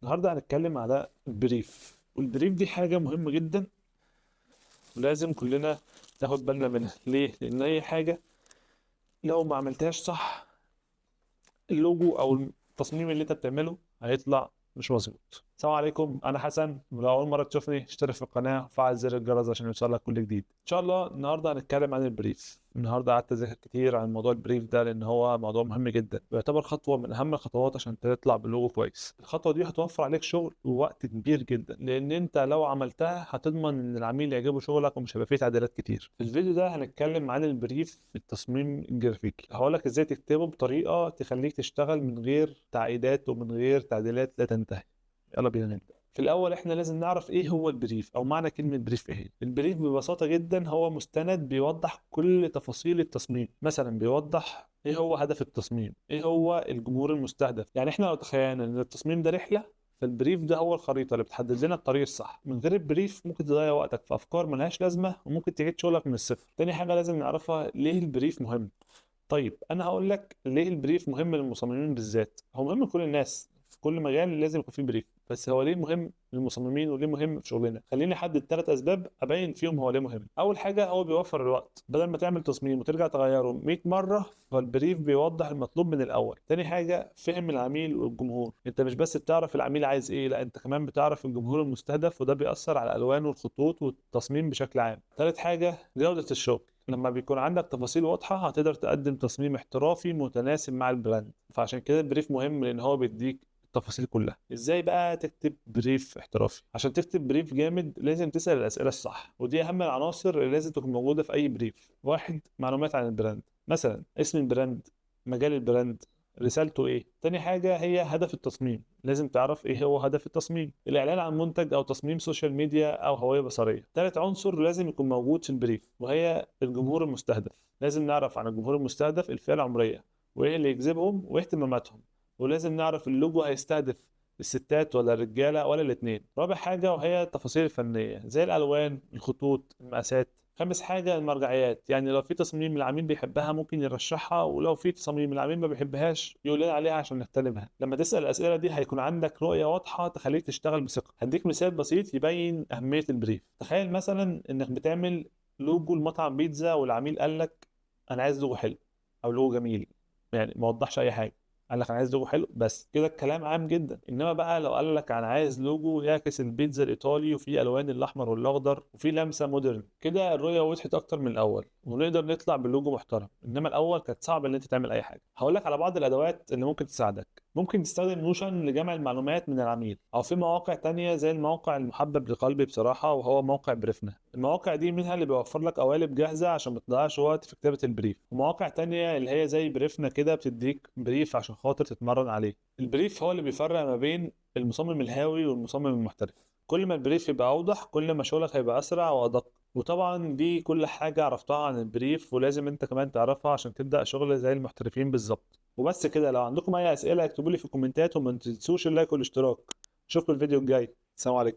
النهارده هنتكلم على البريف، والبريف دي حاجة مهمة جدا ولازم كلنا ناخد بالنا منها. ليه؟ لأن هي حاجة لو ما عملتهاش صح اللوجو أو التصميم اللي أنت بتعمله هيطلع مش مظبوط. السلام عليكم، أنا حسن، ولو أول مرة تشوفني اشترك في القناة وفعل زر الجرس عشان يوصلك كل جديد. إن شاء الله النهارده هنتكلم عن البريف. النهارده قعدت أذاكر كتير عن موضوع البريف ده لأن هو موضوع مهم جدا، ويعتبر خطوة من أهم الخطوات عشان تطلع بلوجو كويس. الخطوة دي هتوفر عليك شغل ووقت كبير جدا، لأن أنت لو عملتها هتضمن إن العميل يعجبه شغلك ومش هيبقى فيه تعديلات كتير. في الفيديو ده هنتكلم عن البريف في التصميم الجرافيكي، هقولك إزاي تكتبه بطريقة تخليك تشتغل من غير تعقيدات ومن غير تعديلات لا تنتهي. يلا بينا نبدأ. في الأول إحنا لازم نعرف إيه هو البريف أو معنى كلمة بريف إيه هي. البريف ببساطة جدا هو مستند بيوضح كل تفاصيل التصميم، مثلا بيوضح إيه هو هدف التصميم، إيه هو الجمهور المستهدف. يعني إحنا لو تخيلنا إن التصميم ده رحلة، فالبريف ده هو الخريطة اللي بتحدد لنا الطريق الصح. من غير البريف ممكن تضيع وقتك في أفكار ملهاش لازمة وممكن تعيد شغلك من الصفر. تاني حاجة لازم نعرفها، ليه البريف مهم. طيب انا هقول لك ليه البريف مهم للمصممين بالذات. هو مهم لكل الناس في كل مجال، لازم يكون فيه بريف، بس هو ليه مهم للمصممين وليه مهم في شغلنا؟ خليني احدد 3 اسباب ابين فيهم هو ليه مهم. اول حاجه، هو بيوفر الوقت. بدل ما تعمل تصميم وترجع تغيره 100 مره، فالبريف بيوضح المطلوب من الاول. تاني حاجه، فهم العميل والجمهور. انت مش بس بتعرف العميل عايز ايه، لا انت كمان بتعرف الجمهور المستهدف، وده بيأثر على الالوان والخطوط والتصميم بشكل عام. تالت حاجه، جوده الشغل. لما بيكون عندك تفاصيل واضحة هتقدر تقدم تصميم احترافي متناسب مع البراند. فعشان كده البريف مهم، لان هو بيديك التفاصيل كلها. ازاي بقى تكتب بريف احترافي؟ عشان تكتب بريف جامد لازم تسأل الأسئلة الصح، ودي اهم العناصر اللي لازم تكون موجودة في اي بريف. واحد، معلومات عن البراند، مثلا اسم البراند، مجال البراند، رسالته ايه. تاني حاجة هي هدف التصميم، لازم تعرف ايه هو هدف التصميم، الاعلان عن منتج او تصميم سوشيال ميديا او هوية بصرية. تالت عنصر لازم يكون موجود في البريف وهي الجمهور المستهدف. لازم نعرف عن الجمهور المستهدف الفئة العمرية وايه اللي يجذبهم واهتماماتهم. ولازم نعرف اللوجو هيستهدف الستات ولا الرجالة ولا الاتنين. رابع حاجة وهي التفاصيل الفنية زي الألوان، الخطوط، المقاسات. خامس حاجة المرجعيات، يعني لو في تصميم العميل بيحبها ممكن يرشحها، ولو في تصميم العميل ما بيحبهاش يقول لنا عليها عشان نحترمها. لما تسأل الأسئلة دي هيكون عندك رؤية واضحة تخليك تشتغل بثقة. هديك مثال بسيط يبين أهمية البريف. تخيل مثلا إنك بتعمل لوجو المطعم بيتزا والعميل قال لك أنا عايز لوجو حلو أو لوجو جميل، يعني ما وضحش أي حاجة، قال لك انا عايز لوجو حلو بس كده، الكلام عام جدا. انما بقى لو قال لك انا عايز لوجو يعكس البيتزا الايطالي وفيه الوان الاحمر والاخضر وفيه لمسه مودرن، كده الرؤيه وضحت اكتر من الاول ونقدر نطلع بلوجو محترم. انما الاول كانت صعب ان انت تعمل اي حاجه. هقول لك على بعض الادوات اللي ممكن تساعدك. ممكن تستخدم نوشن لجمع المعلومات من العميل، او في مواقع تانية زي الموقع المحبب لقلبي بصراحه وهو موقع بريفنا. المواقع دي منها اللي بيوفر لك قوالب جاهزه عشان ما تضيعش وقت في كتابه البريف، ومواقع تانية اللي هي زي بريفنا كده بتديك بريف عشان خاطر تتمرن عليه. البريف هو اللي بيفرق ما بين المصمم الهاوي والمصمم المحترف. كل ما البريف يبقى اوضح كل ما شغلك هيبقى اسرع وادق. وطبعا دي كل حاجه عرفتها عن البريف، ولازم انت كمان تعرفها عشان تبدا شغل زي المحترفين بالظبط. وبس كده، لو عندكم اي اسئله اكتبوا لي في الكومنتات، وما تنسوش اللايك والاشتراك. اشوفكم الفيديو الجاي. السلام عليكم.